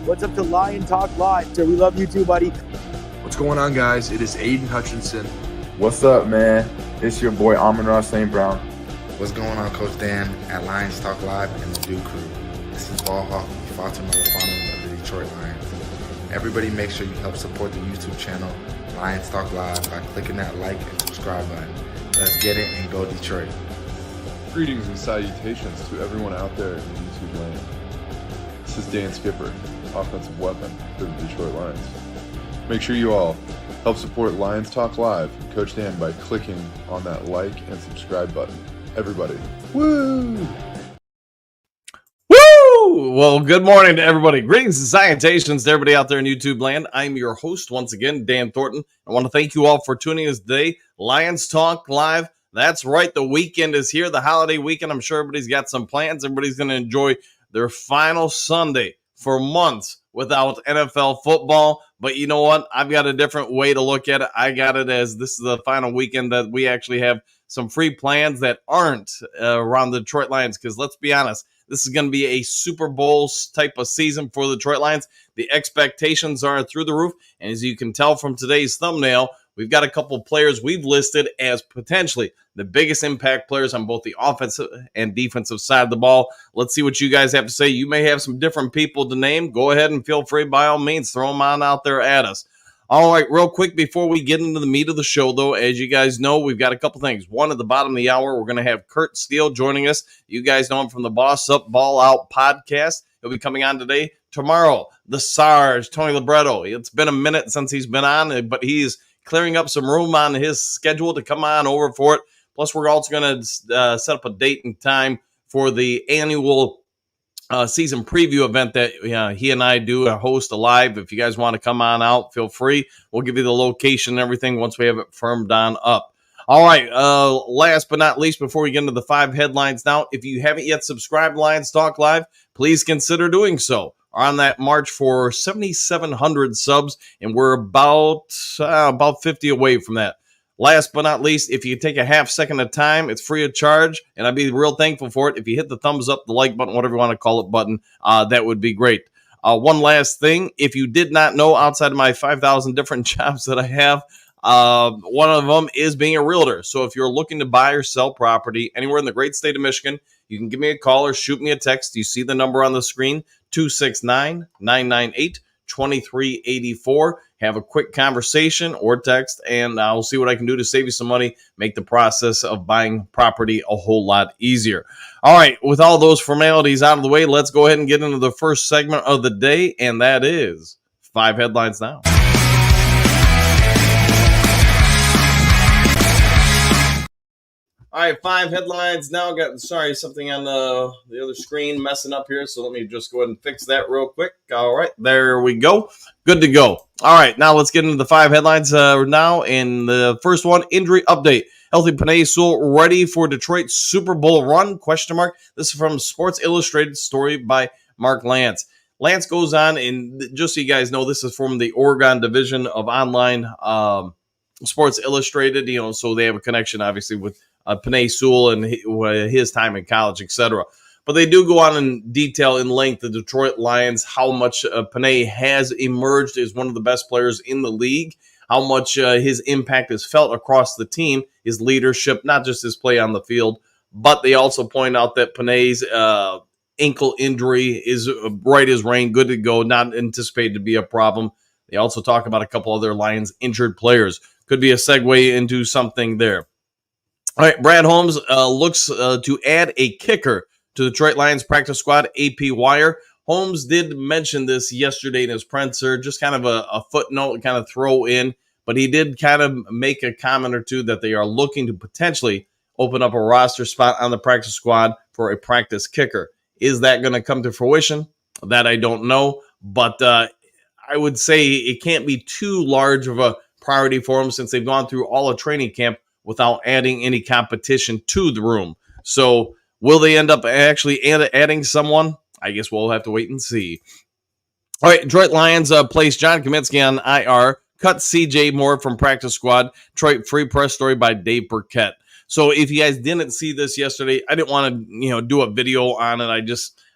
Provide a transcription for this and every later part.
What's up to Lion Talk Live? So we love you too, buddy. What's going on, guys? It is Aiden Hutchinson. What's up, man? It's your boy Amon-Ra St. Brown. What's going on, Coach Dan at Lions Talk Live and the Duke Crew. This is Ball Hawk Fatima Lafano of the Detroit Lions. Everybody make sure you help support the YouTube channel Lions Talk Live by clicking that like and subscribe button. Let's get it and go Detroit. Greetings and salutations to everyone out there in YouTube land. This is Dan Skipper, offensive weapon for the Detroit Lions. Make sure you all help support Lions Talk Live and Coach Dan by clicking on that like and subscribe button. Everybody, woo! Woo! Well, good morning to everybody. Greetings and salutations to everybody out there in YouTube land. I'm your host once again, Dan Thornton. I want to thank you all for tuning in today. Lions Talk Live. That's right. The weekend is here. The holiday weekend. I'm sure everybody's got some plans. Everybody's going to enjoy their final Sunday for months without NFL football. But you know what? I've got a different way to look at it. I got it as this is the final weekend that we actually have some free plans that aren't around the Detroit Lions. Because let's be honest, this is going to be a Super Bowl type of season for the Detroit Lions. The expectations are through the roof. And as you can tell from today's thumbnail, we've got a couple players we've listed as potentially the biggest impact players on both the offensive and defensive side of the ball. Let's see what you guys have to say. You may have some different people to name. Go ahead and feel free, by all means, throw them on out there at us. All right, real quick before we get into the meat of the show, though, as you guys know, we've got a couple things. One, at the bottom of the hour, we're going to have Kurt Steele joining us. You guys know him from the Boss Up, Ball Out podcast. He'll be coming on today. Tomorrow, the Sarge, Tony Libretto. It's been a minute since he's been on, but he's clearing up some room on his schedule to come on over for it. Plus, we're also going to set up a date and time for the annual season preview event that he and I do host live. If you guys want to come on out, feel free. We'll give you the location and everything once we have it firmed on up. All right, last but not least, before we get into the 5 headlines now, if you haven't yet subscribed to Lions Talk Live, please consider doing so. We're on that march for 7,700 subs, and we're about 50 away from that. Last but not least, if you take a half second of time, it's free of charge, and I'd be real thankful for it. If you hit the thumbs up, the like button, whatever you want to call it button, that would be great. One last thing, if you did not know, outside of my 5,000 different jobs that I have, one of them is being a realtor. So if you're looking to buy or sell property anywhere in the great state of Michigan, you can give me a call or shoot me a text. You see the number on the screen, 269-998-2384. Have a quick conversation or text, and I'll see what I can do to save you some money, make the process of buying property a whole lot easier. All right, with all those formalities out of the way, let's go ahead and get into the first segment of the day, and that is 5 headlines now. All right, 5 headlines now. Something on the other screen messing up here, so let me just go ahead and fix that real quick. All right, there we go. Good to go. All right, now let's get into the 5 headlines now. And the first one, injury update. Healthy Penei Sewell ready for Detroit's Super Bowl run? ? This is from Sports Illustrated story by Mark Lance. Lance goes on, and just so you guys know, this is from the Oregon division of online Sports Illustrated. So they have a connection, obviously, with Penei Sewell and his time in college, etc. But they do go on in detail, in length, the Detroit Lions, how much Penei has emerged as one of the best players in the league, how much his impact is felt across the team, his leadership, not just his play on the field. But they also point out that Penei's ankle injury is right as rain, good to go, not anticipated to be a problem. They also talk about a couple other Lions injured players. Could be a segue into something there. All right, Brad Holmes looks to add a kicker to the Detroit Lions practice squad, AP Wire. Holmes did mention this yesterday in his presser, just kind of a footnote, kind of throw in, but he did kind of make a comment or two that they are looking to potentially open up a roster spot on the practice squad for a practice kicker. Is that going to come to fruition? That I don't know, but I would say it can't be too large of a priority for them since they've gone through all of training camp without adding any competition to the room. So will they end up actually adding someone? I guess we'll have to wait and see. All right, Detroit Lions placed John Kaminsky on IR, cut CJ Moore from practice squad. Detroit Free Press story by Dave Burkett. So if you guys didn't see this yesterday, I didn't want to do a video on it. I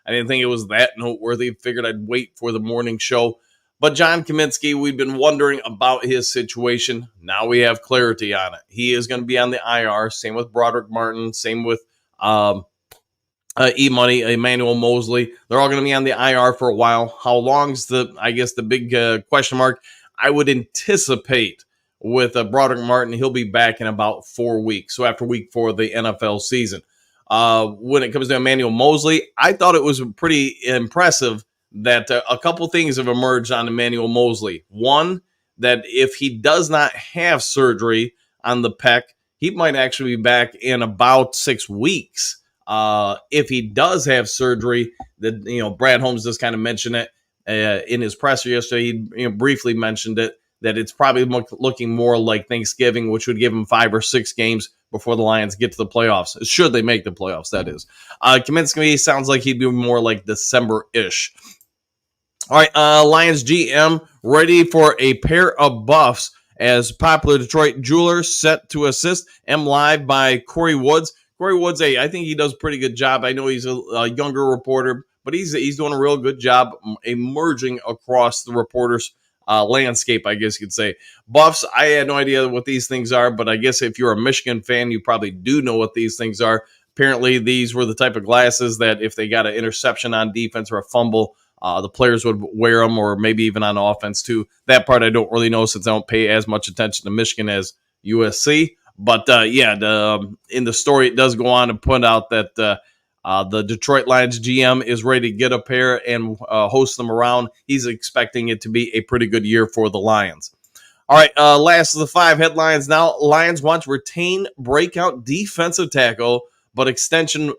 I didn't think it was that noteworthy. Figured I'd wait for the morning show. But John Kaminsky, we've been wondering about his situation. Now we have clarity on it. He is going to be on the IR. Same with Broderick Martin. Same with E-Money, Emmanuel Mosley. They're all going to be on the IR for a while. How long's the big question mark? I would anticipate with Broderick Martin, he'll be back in about 4 weeks. So after week 4 of the NFL season. When it comes to Emmanuel Mosley, I thought it was pretty impressive that a couple things have emerged on Emmanuel Mosley. One, that if he does not have surgery on the pec, he might actually be back in about 6 weeks. If he does have surgery, that Brad Holmes just kind of mentioned it in his presser yesterday. He briefly mentioned it, that it's probably looking more like Thanksgiving, which would give him 5 or 6 games before the Lions get to the playoffs. Should they make the playoffs, that is. Kaminsky sounds like he'd be more like December-ish. All right, Lions GM ready for a pair of buffs as popular Detroit jeweler set to assist. M Live by Corey Woods. Corey Woods, I think he does a pretty good job. I know he's a younger reporter, but he's doing a real good job emerging across the reporters' landscape, I guess you could say. Buffs, I had no idea what these things are, but I guess if you're a Michigan fan, you probably do know what these things are. Apparently, these were the type of glasses that if they got an interception on defense or a fumble, the players would wear them, or maybe even on offense too. That part I don't really know since I don't pay as much attention to Michigan as USC. But in the story, it does go on to point out that the Detroit Lions GM is ready to get a pair and host them around. He's expecting it to be a pretty good year for the Lions. All right, last of the 5 headlines now. Lions want to retain breakout defensive tackle, but extension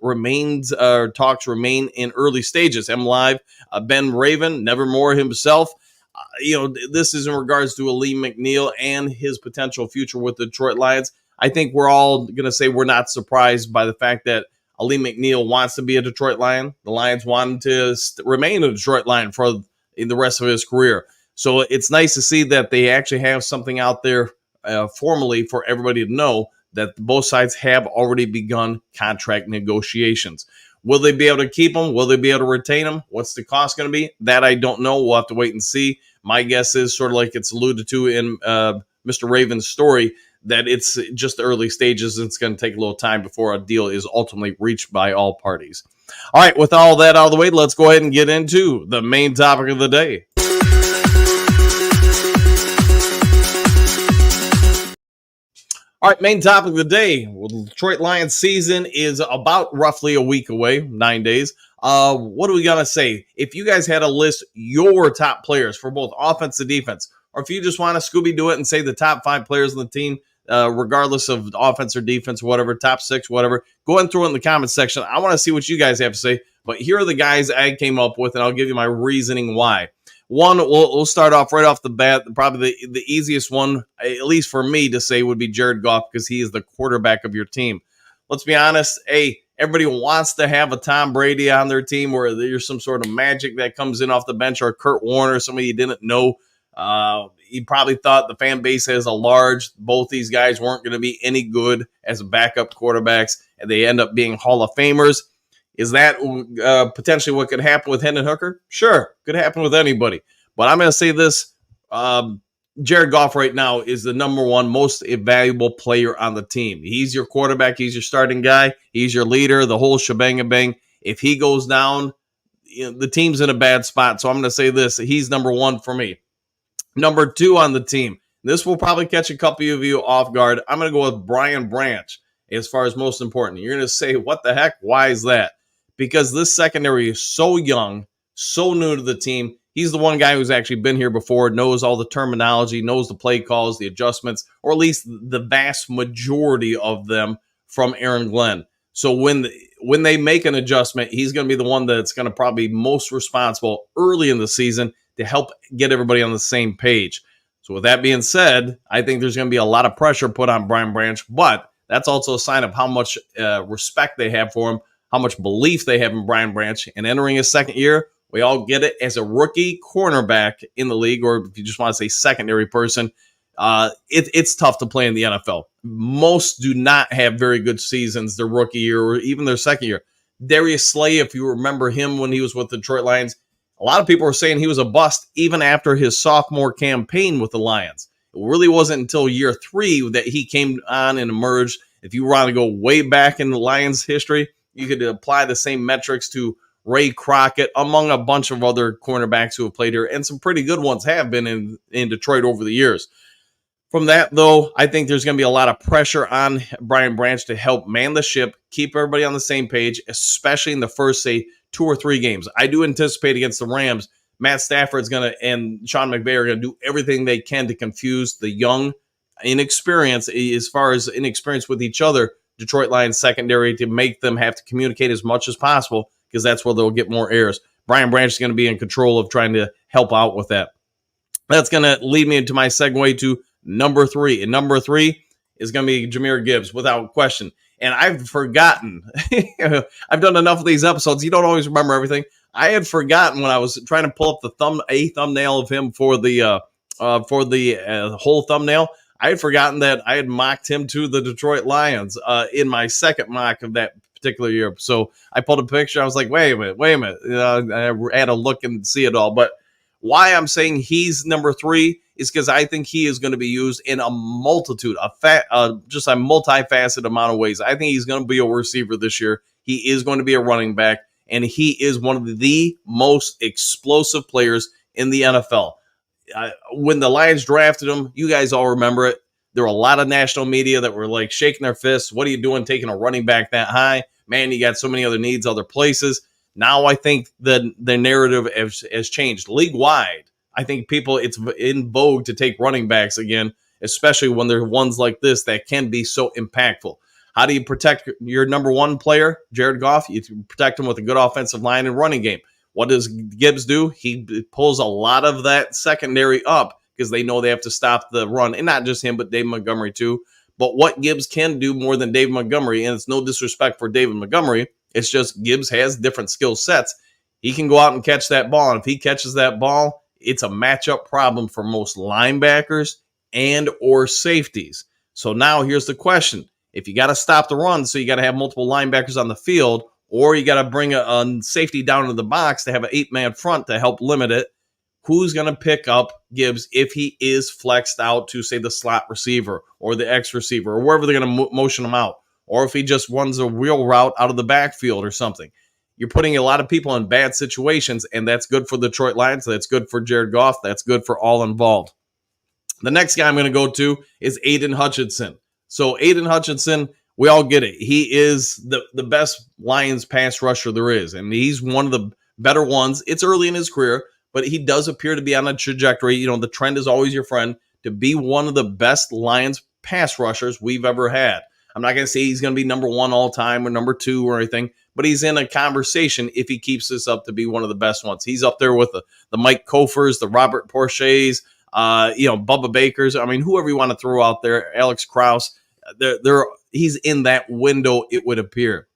talks remain in early stages. M Live, Ben Raven, Nevermore himself. This is in regards to Aleem McNeil and his potential future with the Detroit Lions. I think we're all going to say we're not surprised by the fact that Aleem McNeil wants to be a Detroit Lion. The Lions want him to remain a Detroit Lion for the rest of his career. So it's nice to see that they actually have something out there formally for everybody to know that both sides have already begun contract negotiations. Will they be able to keep them? Will they be able to retain them? What's the cost going to be? That I don't know. We'll have to wait and see. My guess is sort of like it's alluded to in Mr. Raven's story, that it's just the early stages and it's going to take a little time before a deal is ultimately reached by all parties. All right, with all that out of the way, let's go ahead and get into the main topic of the day. All right, main topic of the day. Well, the Detroit Lions season is about roughly a week away, 9 days. What are we going to say? If you guys had to list your top players for both offense and defense, or if you just want to Scooby-Doo it and say the top 5 players on the team, regardless of offense or defense, whatever, top 6, whatever, go ahead and throw it in the comments section. I want to see what you guys have to say. But here are the guys I came up with, and I'll give you my reasoning why. One, we'll start off right off the bat. Probably the easiest one, at least for me to say, would be Jared Goff, because he is the quarterback of your team. Let's be honest. Everybody wants to have a Tom Brady on their team where there's some sort of magic that comes in off the bench, or Kurt Warner, somebody you didn't know. He probably thought the fan base has a large. Both these guys weren't going to be any good as backup quarterbacks, and they end up being Hall of Famers. Is that potentially what could happen with Hendon Hooker? Sure, could happen with anybody. But I'm going to say this. Jared Goff right now is the number one most valuable player on the team. He's your quarterback. He's your starting guy. He's your leader, the whole shebang-a-bang. If he goes down, the team's in a bad spot. So I'm going to say this. He's number one for me. Number 2 on the team. This will probably catch a couple of you off guard. I'm going to go with Brian Branch as far as most important. You're going to say, what the heck? Why is that? Because this secondary is so young, so new to the team. He's the one guy who's actually been here before, knows all the terminology, knows the play calls, the adjustments, or at least the vast majority of them from Aaron Glenn. So when they make an adjustment, he's going to be the one that's going to probably be most responsible early in the season to help get everybody on the same page. So with that being said, I think there's going to be a lot of pressure put on Brian Branch, but that's also a sign of how much respect they have for him, how much belief they have in Brian Branch. And entering his second year, we all get it, as a rookie cornerback in the league, or if you just want to say secondary person, it's tough to play in the NFL. Most do not have very good seasons their rookie year or even their second year. Darius Slay, if you remember him when he was with the Detroit Lions, a lot of people were saying he was a bust even after his sophomore campaign with the Lions. It really wasn't until year 3 that he came on and emerged. If you want to go way back in the Lions history, you could apply the same metrics to Ray Crockett, among a bunch of other cornerbacks who have played here, and some pretty good ones have been in Detroit over the years. From that, though, I think there's going to be a lot of pressure on Brian Branch to help man the ship, keep everybody on the same page, especially in the first, say, 2 or 3 games. I do anticipate against the Rams, Matt Stafford's going to, and Sean McVay are going to do everything they can to confuse the young, inexperienced, as far as inexperienced with each other, Detroit Lions secondary, to make them have to communicate as much as possible, because that's where they'll get more errors. Brian Branch is going to be in control of trying to help out with that. That's going to lead me into my segue to number 3. And number 3 is going to be Jahmyr Gibbs, without question. And I've forgotten. I've done enough of these episodes. You don't always remember everything. I had forgotten when I was trying to pull up the thumbnail of him for the whole thumbnail. I had forgotten that I had mocked him to the Detroit Lions in my second mock of that particular year. So I pulled a picture. I was like, wait a minute. I had to look and see it all. But why I'm saying he's number 3 is because I think he is going to be used in a multitude, just a multifaceted amount of ways. I think he's going to be a receiver this year. He is going to be a running back, and he is one of the most explosive players in the NFL. When the Lions drafted him, you guys all remember it. There were a lot of national media that were like shaking their fists. What are you doing taking a running back that high? Man, you got so many other needs, other places. Now I think the narrative has changed league-wide. I think it's in vogue to take running backs again, especially when there are ones like this that can be so impactful. How do you protect your number 1 player, Jared Goff? You protect him with a good offensive line and running game. What does Gibbs do? He pulls a lot of that secondary up because they know they have to stop the run. And not just him, but Dave Montgomery too. But what Gibbs can do more than Dave Montgomery, and it's no disrespect for David Montgomery, it's just Gibbs has different skill sets. He can go out and catch that ball. And if he catches that ball, it's a matchup problem for most linebackers and or safeties. So now here's the question. If you got to stop the run, so you got to have multiple linebackers on the field, or you got to bring a safety down to the box to have an 8-man front to help limit it, who's going to pick up Gibbs if he is flexed out to, say, the slot receiver or the X receiver or wherever they're going to motion him out, or if he just runs a wheel route out of the backfield or something? You're putting a lot of people in bad situations, and that's good for the Detroit Lions. That's good for Jared Goff. That's good for all involved. The next guy I'm going to go to is Aiden Hutchinson. So Aiden Hutchinson, we all get it. He is the best Lions pass rusher there is, and he's one of the better ones. It's early in his career, but he does appear to be on a trajectory. You know, the trend is always your friend, to be one of the best Lions pass rushers we've ever had. I'm not going to say he's going to be number 1 all time or number 2 or anything, but he's in a conversation if he keeps this up to be one of the best ones. He's up there with the Mike Kofers, the Robert Porches, Bubba Bakers. I mean, whoever you want to throw out there, Alex Krause. He's in that window, it would appear.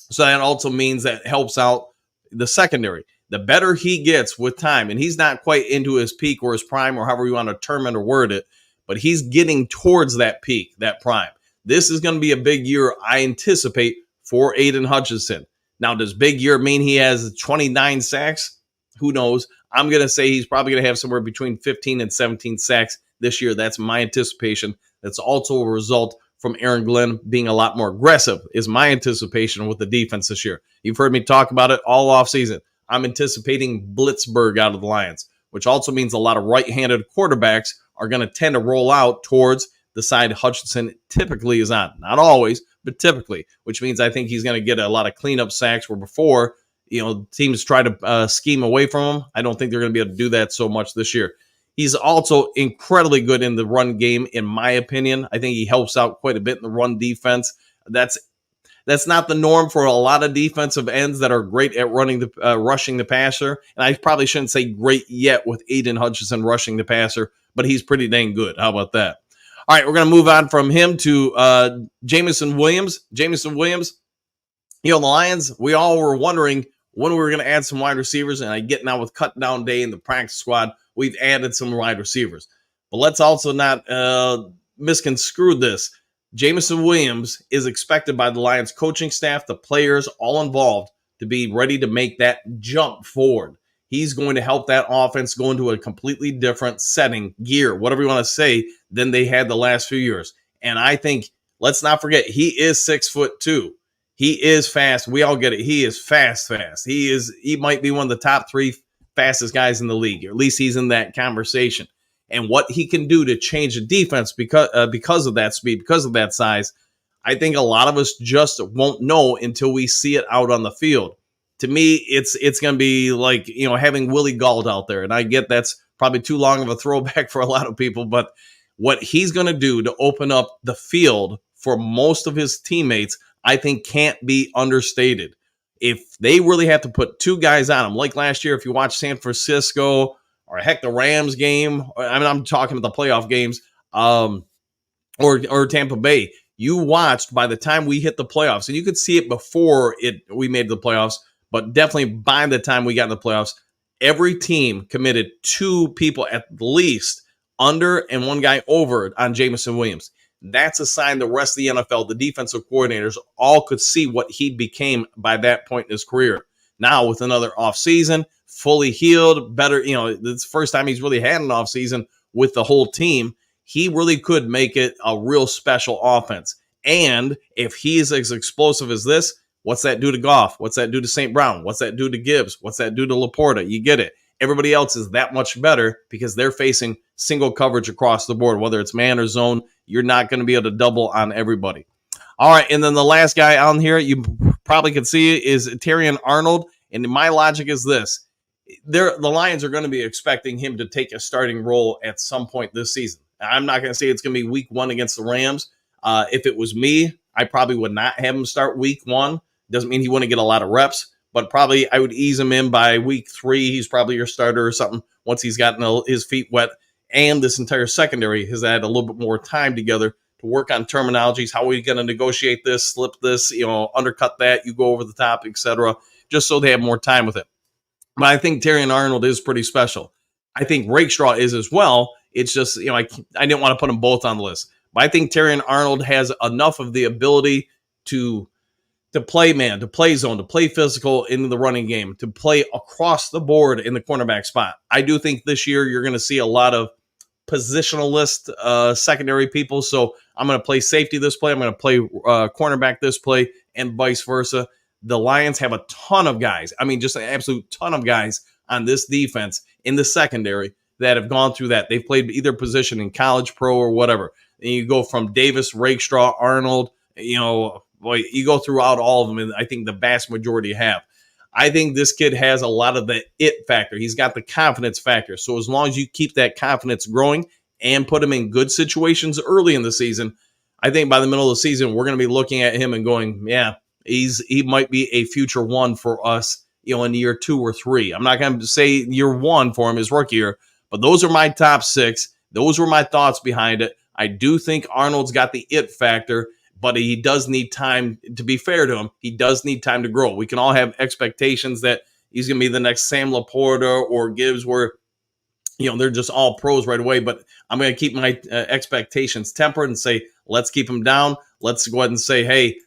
So that also means that helps out the secondary. The better he gets with time, and he's not quite into his peak or his prime or however you want to term it or word it, but he's getting towards that peak, that prime. This is going to be a big year, I anticipate, for Aiden Hutchinson. Now, does big year mean he has 29 sacks? Who knows? I'm going to say he's probably going to have somewhere between 15 and 17 sacks this year. That's my anticipation. That's also a result from Aaron Glenn being a lot more aggressive, is my anticipation with the defense this year. You've heard me talk about it all offseason. I'm anticipating Blitzburg out of the Lions, which also means a lot of right-handed quarterbacks are going to tend to roll out towards the side Hutchinson typically is on. Not always, but typically, which means I think he's going to get a lot of cleanup sacks where before, teams try to scheme away from him. I don't think they're going to be able to do that so much this year. He's also incredibly good in the run game, in my opinion. I think he helps out quite a bit in the run defense. That's not the norm for a lot of defensive ends that are great at rushing the passer. And I probably shouldn't say great yet with Aiden Hutchinson rushing the passer, but he's pretty dang good. How about that? All right, we're going to move on from him to Jameson Williams. Jameson Williams, the Lions, we all were wondering when we were going to add some wide receivers, and I get now with cut down day in the practice squad, we've added some wide receivers. But let's also not misconstrue this. Jameson Williams is expected by the Lions coaching staff, the players, all involved, to be ready to make that jump forward. He's going to help that offense go into a completely different setting, gear, whatever you want to say, than they had the last few years. And I think, let's not forget, he is 6'2". He is fast. We all get it. He is fast. He might be one of the top 3 fastest guys in the league, or at least he's in that conversation. And what he can do to change the defense because of that speed, because of that size, I think a lot of us just won't know until we see it out on the field. To me, it's going to be like, having Willie Gault out there. And I get that's probably too long of a throwback for a lot of people, but what he's going to do to open up the field for most of his teammates, I think can't be understated. If they really have to put 2 guys on him, like last year, if you watch San Francisco or heck, the Rams game, I'm talking about the playoff games, or Tampa Bay, you watched by the time we hit the playoffs, and you could see it before we made the playoffs, but definitely by the time we got in the playoffs, every team committed 2 people at least under and 1 guy over on Jameson Williams. That's a sign the rest of the NFL, the defensive coordinators, all could see what he became by that point in his career. Now, with another offseason, fully healed, better, it's the first time he's really had an offseason with the whole team. He really could make it a real special offense. And if he's as explosive as this, what's that do to Goff? What's that do to St. Brown? What's that do to Gibbs? What's that do to Laporta? You get it. Everybody else is that much better because they're facing single coverage across the board, whether it's man or zone. You're not going to be able to double on everybody. All right, and then the last guy on here, you probably can see it, is Terrion Arnold. And my logic is this. The Lions are going to be expecting him to take a starting role at some point this season. I'm not going to say it's going to be week 1 against the Rams. If it was me, I probably would not have him start week 1. Doesn't mean he wouldn't get a lot of reps, but probably I would ease him in by week 3. He's probably your starter or something once he's gotten his feet wet. And this entire secondary has had a little bit more time together to work on terminologies. How are we going to negotiate this, slip this, undercut that, you go over the top, etc., just so they have more time with it. But I think Terrion Arnold is pretty special. I think Rakestraw is as well. It's just, I didn't want to put them both on the list. But I think Terrion Arnold has enough of the ability to play man, to play zone, to play physical in the running game, to play across the board in the cornerback spot. I do think this year you're going to see a lot of positionalist secondary people. So I'm going to play safety this play. I'm going to play cornerback this play and vice versa. The Lions have a ton of guys. I mean, just an absolute ton of guys on this defense in the secondary that have gone through that. They've played either position in college, pro, or whatever. And you go from Davis, Rakestraw, Arnold, you go throughout all of them, and I think the vast majority have. I think this kid has a lot of the it factor. He's got the confidence factor. So as long as you keep that confidence growing and put him in good situations early in the season, I think by the middle of the season, we're going to be looking at him and going, yeah, he might be a future one for us, in year 2 or 3. I'm not going to say year 1 for him, his rookie year, but those are my top 6. Those were my thoughts behind it. I do think Arnold's got the it factor, but he does need time. To be fair to him, he does need time to grow. We can all have expectations that he's going to be the next Sam Laporta or Gibbs, where they're just all pros right away. But I'm going to keep my expectations tempered and say, let's keep him down. Let's go ahead and say, hey,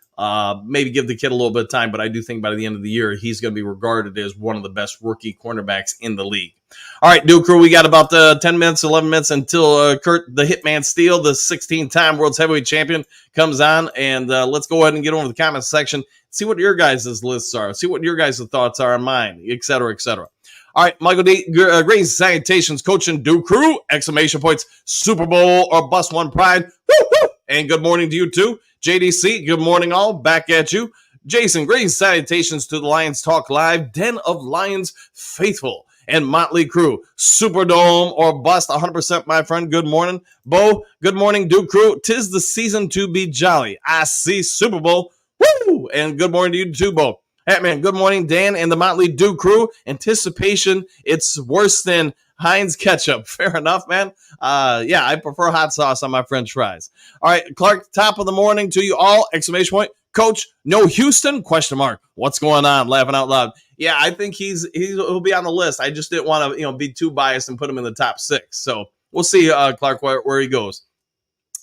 maybe give the kid a little bit of time. But I do think by the end of the year, he's going to be regarded as one of the best rookie cornerbacks in the league. All right, Duke Crew, we got about 10 minutes, 11 minutes until Kurt the Hitman Steele, the 16-time World's Heavyweight Champion, comes on. And let's go ahead and get over to the comments section, see what your guys' lists are, see what your guys' thoughts are on mine, et cetera, et cetera. All right, Michael D. Greetings, salutations, coaching Duke Crew, exclamation points, Super Bowl or Bust One Pride. Woo, woo. And good morning to you too. JDC, good morning all, back at you. Jason, greetings, salutations to the Lions Talk Live, Den of Lions faithful. And Motley Crew, Superdome or bust, 100%, my friend. Good morning. Bo, good morning, Duke Crew. 'Tis the season to be jolly. I see Super Bowl. Woo! And good morning to you too, Bo. Hey, man, good morning, Dan and the Motley Duke Crew. Anticipation, it's worse than Heinz ketchup. Fair enough, man. Yeah, I prefer hot sauce on my French fries. All right, Clark, top of the morning to you all, exclamation point. Coach, no Houston? Question mark. What's going on? Laughing out loud. Yeah, I think he'll be on the list. I just didn't want to be too biased and put him in the top 6. So we'll see, Clark, where he goes.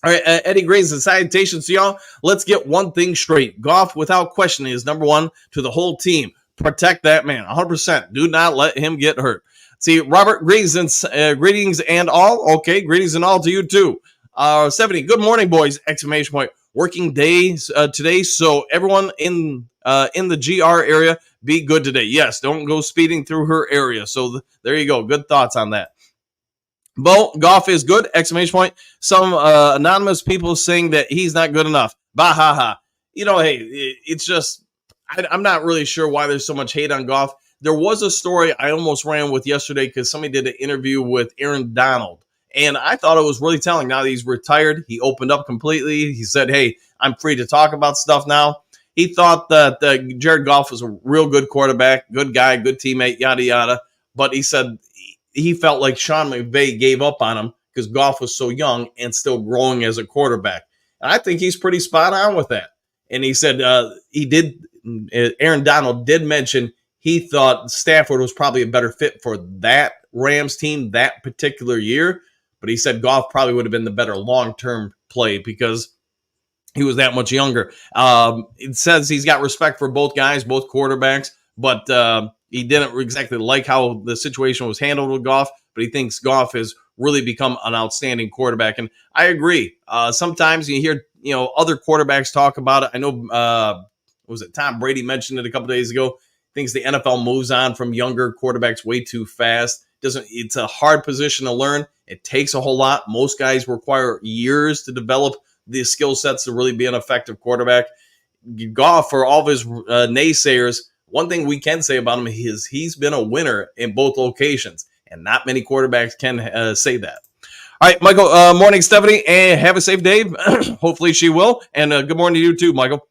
All right, Eddie Greens and salutations to y'all. Let's get one thing straight. Goff, without question, is number one to the whole team. Protect that man, 100%. Do not let him get hurt. See, Robert Greens and greetings and all. Okay, greetings and all to you too. 70. Good morning, boys! Exclamation point. Working days today, so everyone in the GR area, be good today. Yes, don't go speeding through her area. So there you go. Good thoughts on that. Bo, Goff is good! Exclamation point. Some anonymous people saying that he's not good enough. Bah ha ha. You know, hey, it's just I'm not really sure why there's so much hate on Goff. There was a story I almost ran with yesterday because somebody did an interview with Aaron Donald, and I thought it was really telling. Now that he's retired, he opened up completely. He said, "Hey, I'm free to talk about stuff now." He thought that Jared Goff was a real good quarterback, good guy, good teammate, yada yada. But he said he felt like Sean McVay gave up on him because Goff was so young and still growing as a quarterback. And I think he's pretty spot on with that. And he said Aaron Donald did mention he thought Stafford was probably a better fit for that Rams team that particular year. But he said Goff probably would have been the better long-term play because he was that much younger. It says he's got respect for both guys, both quarterbacks, but he didn't exactly like how the situation was handled with Goff, but he thinks Goff has really become an outstanding quarterback. And I agree. Sometimes you hear, other quarterbacks talk about it. I know, was it Tom Brady mentioned it a couple days ago? Thinks the NFL moves on from younger quarterbacks way too fast. It's a hard position to learn. It takes a whole lot. Most guys require years to develop the skill sets to really be an effective quarterback. Goff, for all of his naysayers, one thing we can say about him is he's been a winner in both locations, and not many quarterbacks can say that. All right, Michael, morning, Stephanie, and have a safe day. Hopefully she will, and good morning to you too, Michael.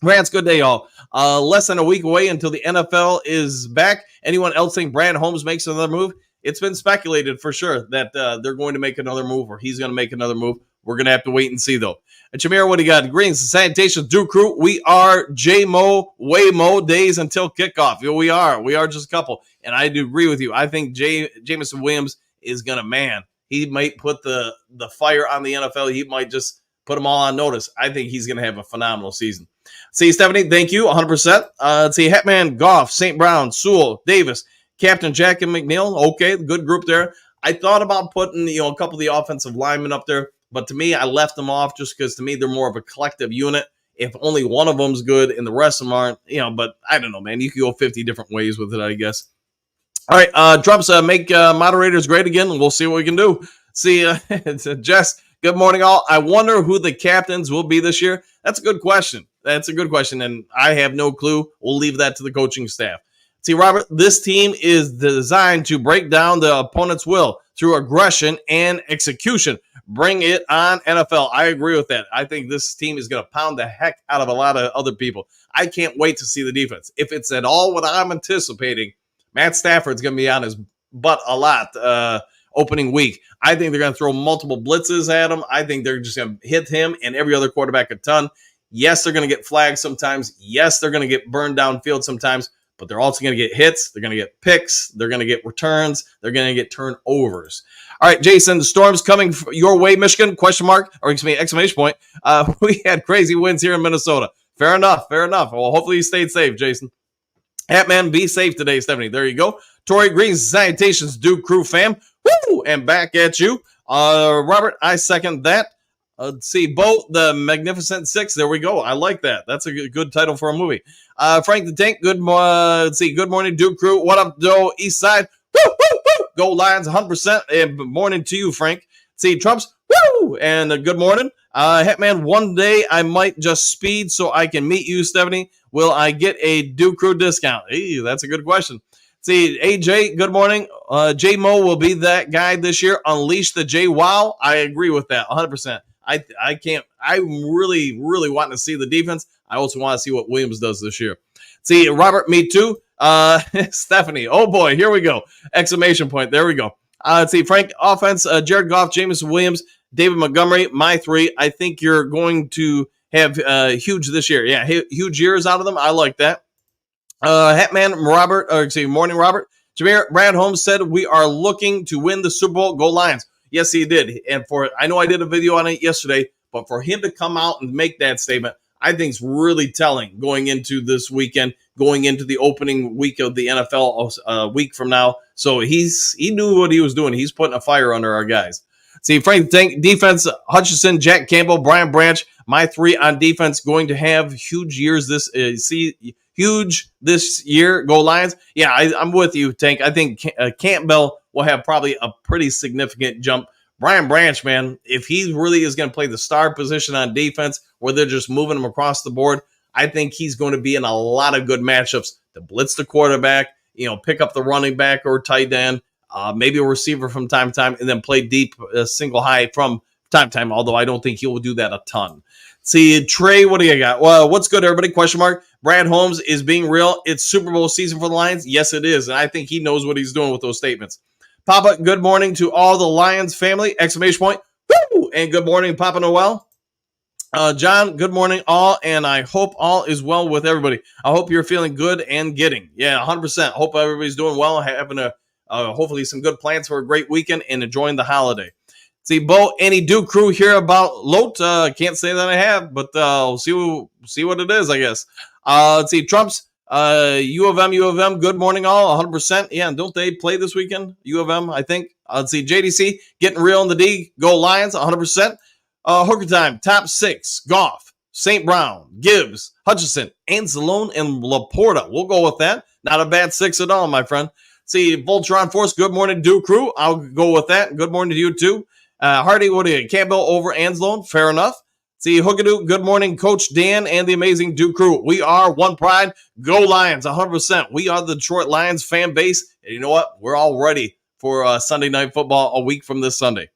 Grants, good day, y'all. Less than a week away until the NFL is back. Anyone else think Brad Holmes makes another move? It's been speculated for sure that they're going to make another move or he's going to make another move. We're going to have to wait and see, though. And Chamir, what do you got? Greens, Sanitation, Duke Crew. We are J-Mo, Waymo days until kickoff. We are just a couple. And I do agree with you. I think Jameson Williams is going to, he might put the fire on the NFL. He might just put them all on notice. I think he's going to have a phenomenal season. See, Stephanie, thank you, 100%. Let's see, Hetman, Goff, St. Brown, Sewell, Davis, Captain Jack and McNeil. Okay, good group there. I thought about putting, a couple of the offensive linemen up there, but to me, I left them off just because to me, they're more of a collective unit. If only one of them's good and the rest of them aren't, but I don't know, man. You could go 50 different ways with it, I guess. All right, Trumps, make moderators great again, and we'll see what we can do. See, Jess, good morning, all. I wonder who the captains will be this year. That's a good question. And I have no clue. We'll leave that to the coaching staff. See, Robert, this team is designed to break down the opponent's will through aggression and execution. Bring it on, NFL. I agree with that. I think this team is going to pound the heck out of a lot of other people. I can't wait to see the defense. If it's at all what I'm anticipating, Matt Stafford's going to be on his butt a lot opening week. I think they're going to throw multiple blitzes at him. I think they're just going to hit him and every other quarterback a ton. Yes, they're going to get flagged sometimes. Yes, they're going to get burned downfield sometimes, but they're also going to get hits. They're going to get picks. They're going to get returns. They're going to get turnovers. All right, Jason, the storm's coming your way, Michigan, ? Exclamation point. We had crazy winds here in Minnesota. Fair enough. Well, hopefully you stayed safe, Jason. Hatman, be safe today, Stephanie. There you go. Tori Greens, salutations, Duke Crew fam. Woo! And back at you. Robert, I second that. Let's see, Bo, the Magnificent Six. There we go. I like that. That's a good title for a movie. Frank the Tank, good morning, Duke Crew. What up, Joe? East Side. Woo, woo, woo. Go Lions, 100%. And morning to you, Frank. See, Trumps. Woo! And good morning. Hetman, one day I might just speed so I can meet you, Stephanie. Will I get a Duke Crew discount? Hey, that's a good question. See, AJ, good morning. J-Mo will be that guy this year. Unleash the J-Wow. I agree with that, 100%. I can't. I'm really, really wanting to see the defense. I also want to see what Williams does this year. See, Robert, me too. Stephanie, oh boy, here we go. Exclamation point. There we go. Let's see, Frank, offense, Jared Goff, Jameson Williams, David Montgomery, my three. I think you're going to have huge this year. Yeah, huge years out of them. I like that. Hetman, Robert, morning, Robert. Jameer, Brad Holmes said we are looking to win the Super Bowl. Go Lions. Yes, he did. And I know I did a video on it yesterday, but for him to come out and make that statement, I think is really telling going into this weekend, going into the opening week of the NFL a week from now. So he knew what he was doing. He's putting a fire under our guys. See, Frank, defense, Hutchinson, Jack Campbell, Brian Branch, my 3 on defense going to have huge years huge this year. Go Lions. Yeah, I'm with you, Tank. I think Campbell will have probably a pretty significant jump. Brian Branch, man, if he really is going to play the star position on defense where they're just moving him across the board, I think he's going to be in a lot of good matchups to blitz the quarterback, pick up the running back or tight end, maybe a receiver from time to time, and then play deep single high from time to time, although I don't think he will do that a ton. See, Trey, what do you got? Well, what's good, everybody? Question mark. Brad Holmes is being real. It's Super Bowl season for the Lions. Yes, it is, and I think he knows what he's doing with those statements. Papa, good morning to all the Lions family, ! Woo! And good morning, Papa Noel. John, good morning, all, and I hope all is well with everybody. I hope you're feeling good and getting. Yeah, 100%. Hope everybody's doing well, having hopefully some good plans for a great weekend and enjoying the holiday. See, Bo, any Duke crew here about Lot? Can't say that I have, but we'll see what it is, I guess. Let's see, Trump's U of M, good morning all, 100%. Yeah, don't they play this weekend? U of M, I think. Let's see, JDC, getting real in the D, go Lions, 100%. Hooker time, top 6, Goff, St. Brown, Gibbs, Hutchinson, Anzalone, and Laporta. We'll go with that. Not a bad 6 at all, my friend. See, Voltron Force, good morning, Duke crew. I'll go with that. Good morning to you, too. Hardy, what do you? Campbell over Anzalone, fair enough. See, Hookadoo, good morning, Coach Dan and the amazing Duke crew. We are one pride. Go Lions, 100%. We are the Detroit Lions fan base. And you know what? We're all ready for Sunday Night Football a week from this Sunday.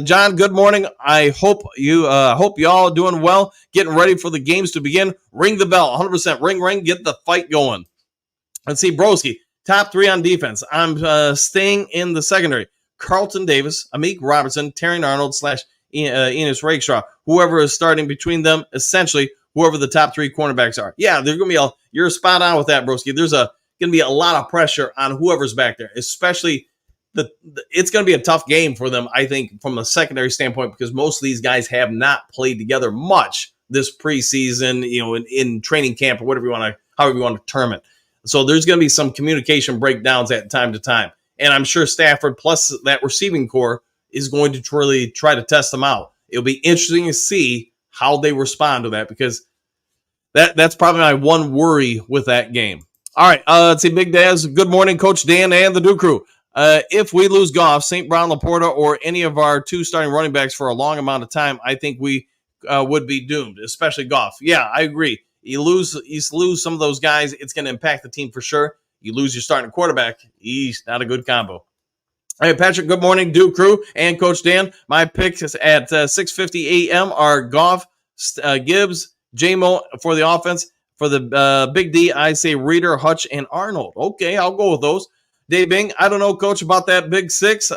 John, good morning. I hope you all doing well, getting ready for the games to begin. Ring the bell, 100%. Ring, get the fight going. Let's see, Broski, top 3 on defense. I'm staying in the secondary. Carlton Davis, Amik Robertson, Terry Arnold / Enos Rakestraw. Whoever is starting between them, essentially whoever the top 3 cornerbacks are. Yeah, they're going to be you're spot on with that, Broski. There's going to be a lot of pressure on whoever's back there, especially it's going to be a tough game for them, I think, from a secondary standpoint, because most of these guys have not played together much this preseason, in training camp or however you want to term it. So there's going to be some communication breakdowns at time to time. And I'm sure Stafford plus that receiving core is going to really try to test them out. It'll be interesting to see how they respond to that, because that's probably my one worry with that game. All right, let's see, Big Daz. Good morning, Coach Dan and the Duke crew. If we lose Goff, St. Brown, Laporta, or any of our 2 starting running backs for a long amount of time, I think we would be doomed, especially Goff. Yeah, I agree. You lose some of those guys, it's going to impact the team for sure. You lose your starting quarterback, not a good combo. All right, Patrick, good morning, Duke crew and Coach Dan. My picks at 6:50 a.m. are Goff, Gibbs, J-Mo for the offense. For the Big D, I say Reader, Hutch, and Arnold. Okay, I'll go with those. Dave Bing, I don't know, Coach, about that Big 6.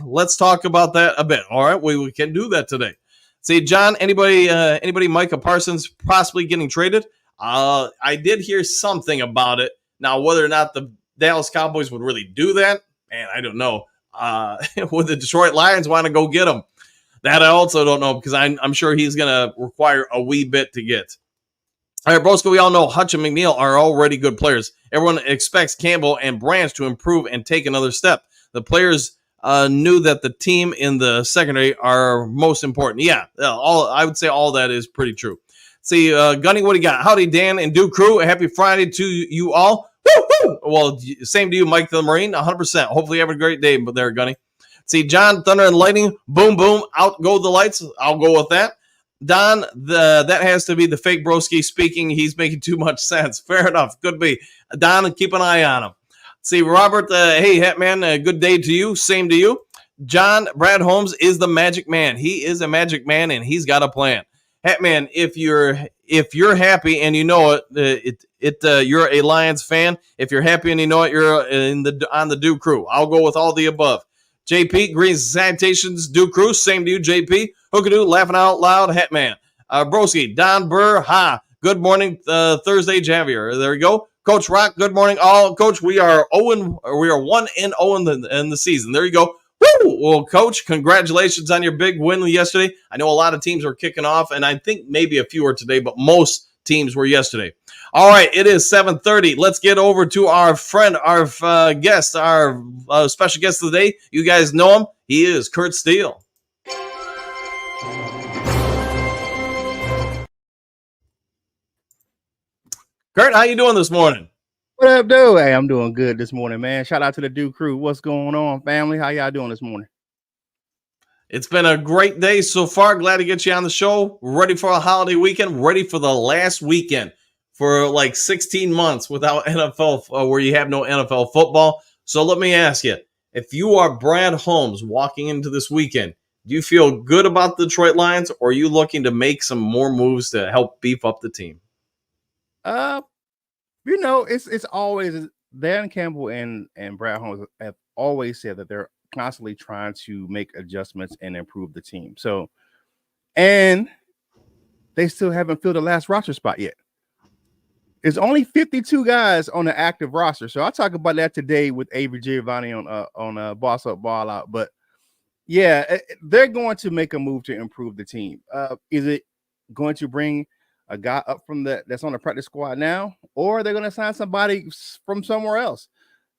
Let's talk about that a bit. All right, we can do that today. See, John, anybody Micah Parsons possibly getting traded? I did hear something about it. Now, whether or not the Dallas Cowboys would really do that, man, I don't know. Would the Detroit Lions want to go get him? That I also don't know, because I'm sure he's going to require a wee bit to get. All right, Brosko, we all know Hutch and McNeil are already good players. Everyone expects Campbell and Branch to improve and take another step. The players knew that the team in the secondary are most important. Yeah, I would say all that is pretty true. See, Gunny, what do you got? Howdy, Dan and Duke crew. Happy Friday to you all. Woo-hoo! Well, same to you, Mike the Marine, 100%. Hopefully you have a great day there, Gunny. See, John, Thunder and Lightning, boom, boom, out go the lights. I'll go with that. Don, that has to be the fake broski speaking. He's making too much sense. Fair enough. Could be. Don, keep an eye on him. See, Robert, hey, Hetman, good day to you. Same to you. John, Brad Holmes is the magic man. He is a magic man, and he's got a plan. Hetman, if you're happy and you know it, you're a Lions fan. If you're happy and you know it, you're on the Duke crew. I'll go with all the above. JP, Greens Sanitations, Duke crew. Same to you, JP. Hookadoo, laughing out loud, Hetman. Broski, Don Burr, ha. Good morning, Thursday, Javier. There we go. Coach Rock, good morning, all. Coach, we are 1-0 in the season. There you go. Woo! Well, Coach, congratulations on your big win yesterday. I know a lot of teams are kicking off, and I think maybe a few are today, but most teams were yesterday. All right, it is 7:30. Let's get over to our friend, our guest, our special guest of the day. You guys know him. He is Kurt Steele. Kurt, how you doing this morning? What up, dude? Hey, I'm doing good this morning, man. Shout out to the Duke crew. What's going on, family? How y'all doing this morning? It's been a great day so far. Glad to get you on the show. Ready for a holiday weekend. Ready for the last weekend for like 16 months without NFL, where you have no NFL football. So let me ask you, if you are Brad Holmes walking into this weekend, do you feel good about the Detroit Lions, or are you looking to make some more moves to help beef up the team? It's always Dan Campbell and Brad Holmes have always said that they're constantly trying to make adjustments and improve the team. So, and they still haven't filled the last roster spot yet. There's only 52 guys on the active roster. So I'll talk about that today with Avery Giovanni on Boss Up Ball Out. But yeah, they're going to make a move to improve the team. Is it going to bring a guy up from that's on the practice squad now, or they're going to sign somebody from somewhere else?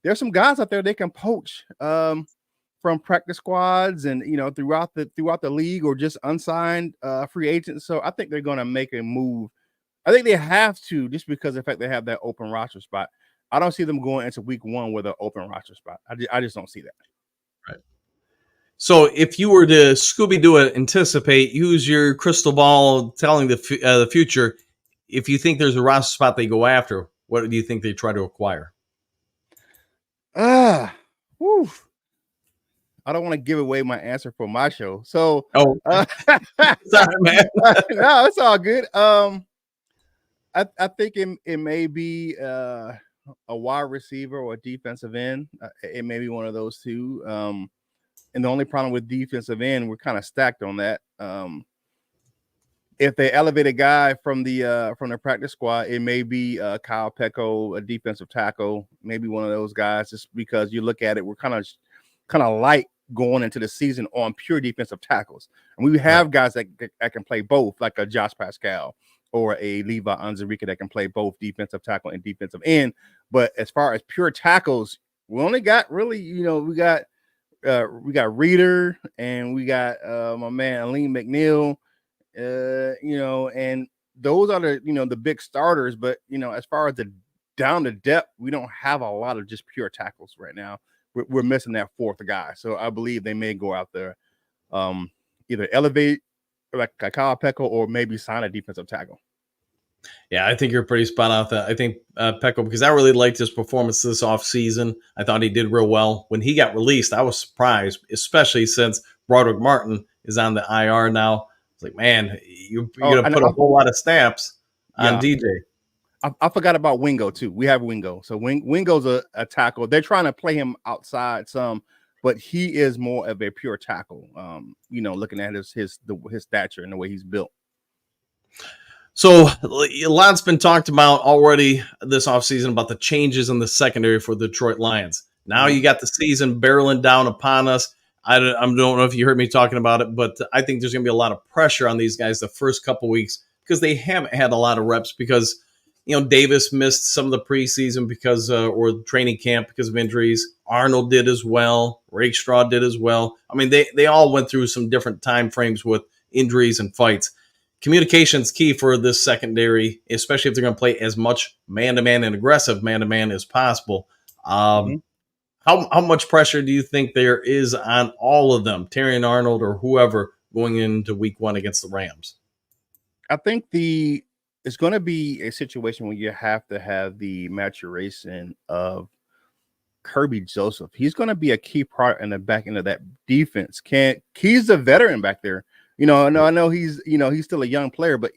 There's some guys out there they can poach from practice squads and throughout the league, or just unsigned free agents. So I think they're going to make a move. I think they have to, just because of the fact they have that open roster spot. I don't see them going into week one with an open roster spot. I just don't see that. Right. So if you were to Scooby-Doo it, anticipate, use your crystal ball telling the future, if you think there's a roster spot they go after, what do you think they try to acquire? I don't want to give away my answer for my show. So, sorry, man. No, it's all good. I think it may be a wide receiver or a defensive end. It may be one of those two. And the only problem with defensive end, we're kind of stacked on that. If they elevate a guy from the practice squad, it may be Kyle Pecco, a defensive tackle, maybe one of those guys. Just because you look at it, we're kind of light going into the season on pure defensive tackles, and we have guys that can play both, like a Josh Pascal or a Levi Onwuzurike that can play both defensive tackle and defensive end. But as far as pure tackles, we only got really, we got Reader, and we got my man Aleem McNeil, and those are the big starters. But as far as the down to depth, we don't have a lot of just pure tackles right now. We're missing that fourth guy. So I believe they may go out there, either elevate like Kyle Pecco, or maybe sign a defensive tackle. Yeah, I think you're pretty spot on with that. I think Pecco, because I really liked his performance this offseason. I thought he did real well. When he got released, I was surprised, especially since Broderick Martin is on the IR now. It's like, man, you're going to put a whole lot of snaps on DJ. I forgot about Wingo, too. We have Wingo. So Wingo's a tackle. They're trying to play him outside some, but he is more of a pure tackle, looking at his stature and the way he's built. So a lot's been talked about already this offseason about the changes in the secondary for the Detroit Lions. Now you got the season barreling down upon us. I don't know if you heard me talking about it, but I think there's going to be a lot of pressure on these guys the first couple weeks because they haven't had a lot of reps because, Davis missed some of the preseason because or training camp because of injuries. Arnold did as well. Rakestraw did as well. I mean, they all went through some different time frames with injuries and fights. Communication's key for this secondary, especially if they're going to play as much man-to-man and aggressive man-to-man as possible. How much pressure do you think there is on all of them, Terry and Arnold or whoever, going into week one against the Rams? I think it's going to be a situation where you have to have the maturation of Kirby Joseph. He's going to be a key part in the back end of that defense. He's a veteran back there. I know he's still a young player, but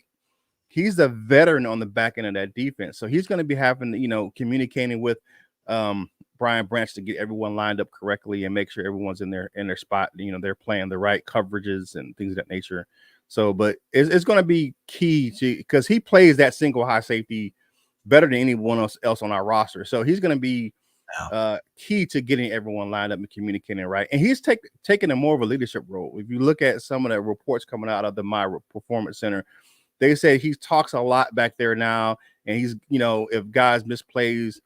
he's a veteran on the back end of that defense. So he's going to be having, communicating with Brian Branch to get everyone lined up correctly and make sure everyone's in their spot. They're playing the right coverages and things of that nature. So, but it's going to be key because he plays that single high safety better than anyone else on our roster. So he's going to be key to getting everyone lined up and communicating right. And he's taking a more of a leadership role. If you look at some of the reports coming out of the My Performance Center, they say he talks a lot back there now. And he's, if guys misplays,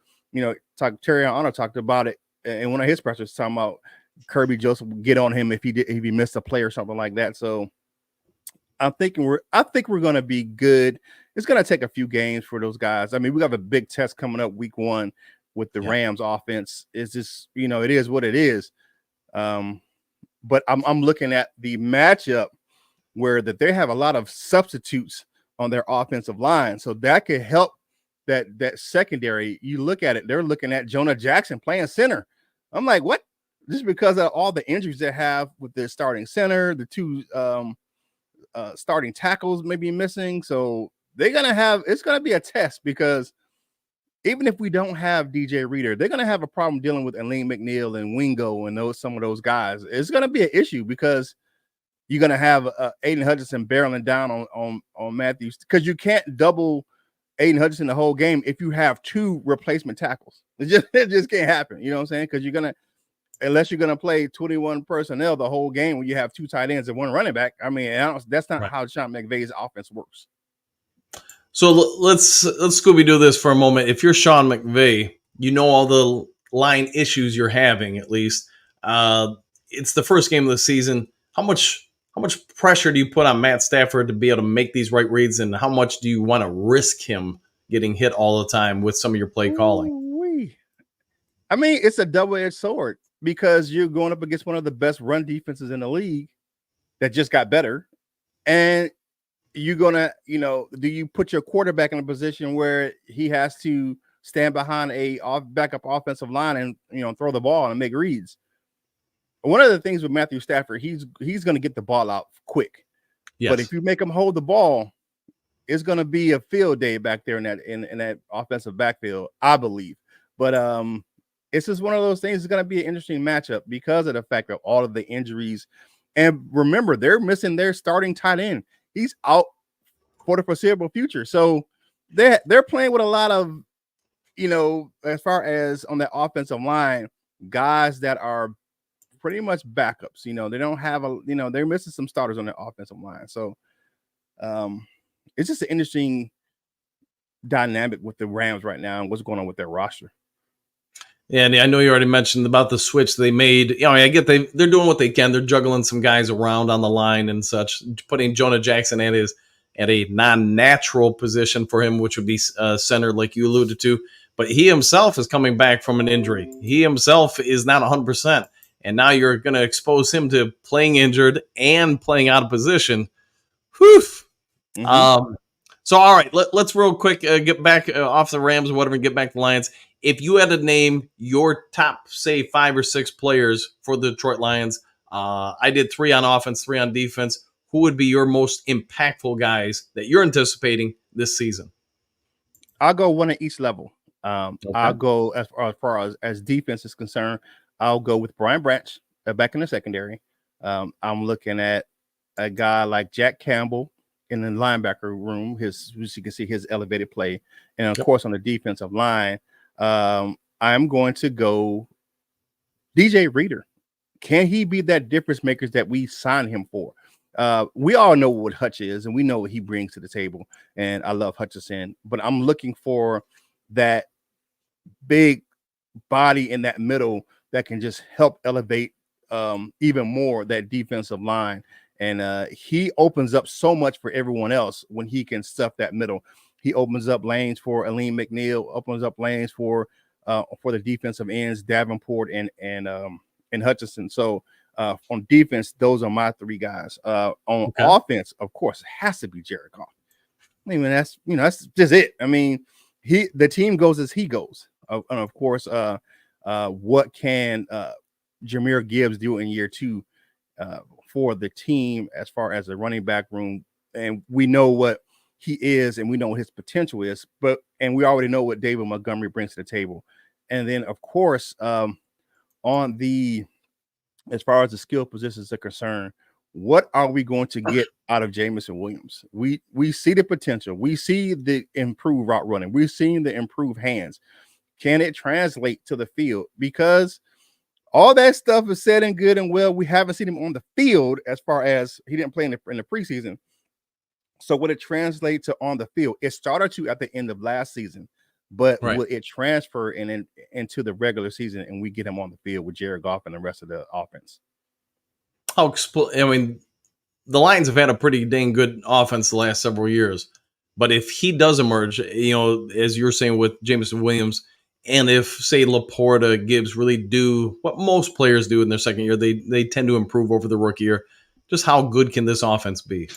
Terry Arnold talked about it in one of his pressers, talking about Kirby Joseph would get on him if he missed a play or something like that. So I think we're going to be good. It's going to take a few games for those guys. I mean, we have a big test coming up week 1 with the Rams offense. It's just, it is what it is. But I'm looking at the matchup where that they have a lot of substitutes on their offensive line. So that could help that secondary. You look at it, they're looking at Jonah Jackson playing center. I'm like, what? Just because of all the injuries they have with their starting center, the 2 starting tackles may be missing. So it's going to be a test, because even if we don't have DJ Reader, they're going to have a problem dealing with Aleem McNeil and Wingo and some of those guys. It's going to be an issue, because you're going to have Aiden Hutchinson barreling down on Matthews, because you can't double Aiden Hutchinson the whole game if you have 2 replacement tackles. It just can't happen. You know what I'm saying? Because unless you're going to play 21 personnel the whole game when you have 2 tight ends and 1 running back. I mean, that's not how Sean McVay's offense works. So let's Scooby-Doo this for a moment. If you're Sean McVay, all the line issues you're having, at least. It's the first game of the season. How much pressure do you put on Matt Stafford to be able to make these right reads, and how much do you want to risk him getting hit all the time with some of your play calling? Ooh-wee. I mean, it's a double-edged sword, because you're going up against one of the best run defenses in the league that just got better. And you're going to, do you put your quarterback in a position where he has to stand behind a backup offensive line and, throw the ball and make reads? One of the things with Matthew Stafford, he's going to get the ball out quick. Yes. But if you make him hold the ball, it's going to be a field day back there in that offensive backfield, I believe. But it's just one of those things. It's going to be an interesting matchup because of the fact of all of the injuries. And remember, they're missing their starting tight end. He's out for the foreseeable future. So they're playing with a lot of, as far as on that offensive line, guys that are pretty much backups. They don't have they're missing some starters on their offensive line. So it's just an interesting dynamic with the Rams right now and what's going on with their roster. Yeah, and I know you already mentioned about the switch they made. I get they're doing what they can. They're juggling some guys around on the line and such, putting Jonah Jackson at a non-natural position for him, which would be center, like you alluded to. But he himself is coming back from an injury. He himself is not 100%. And now you're going to expose him to playing injured and playing out of position. Whew. Mm-hmm. So, all right, let's real quick get back off the Rams or whatever and get back to the Lions. If you had to name your top, say, 5 or 6 players for the Detroit Lions, I did 3 on offense, 3 on defense. Who would be your most impactful guys that you're anticipating this season? I'll go one at each level. Okay. I'll go as far as defense is concerned. I'll go with Brian Branch back in the secondary. I'm looking at a guy like Jack Campbell in the linebacker room. As you can see, his elevated play, and of course on the defensive line. I'm going to go DJ Reader. Can he be that difference maker that we signed him for? We all know what Hutch is, and we know what he brings to the table. And I love Hutchinson, but I'm looking for that big body in that middle that can just help elevate even more that defensive line. And he opens up so much for everyone else when he can stuff that middle. He opens up lanes for Aleem McNeil, opens up lanes for the defensive ends, Davenport and Hutchinson. So on defense, those are my 3 guys. On offense, of course, it has to be Jared Goff. I mean, that's just it. I mean, the team goes as he goes. And of course, what can Jahmyr Gibbs do in year 2 for the team as far as the running back room? And we know what he is, and we know what his potential is, and we already know what David Montgomery brings to the table. And then, of course, as far as the skill positions are concerned, what are we going to get out of Jameson Williams? We see the potential. We see the improved route running. We're seeing the improved hands. can it translate to the field? Because all that stuff is said and good and well. We haven't seen him on the field as far as he didn't play in the preseason. So would it translate to on the field? It started to at the end of last season, but will it transfer into the regular season and we get him on the field with Jared Goff and the rest of the offense? I mean, the Lions have had a pretty dang good offense the last several years. But if he does emerge, as you're saying with Jameson Williams, and if, say, Laporta, Gibbs really do what most players do in their second year, they tend to improve over the rookie year. Just how good can this offense be?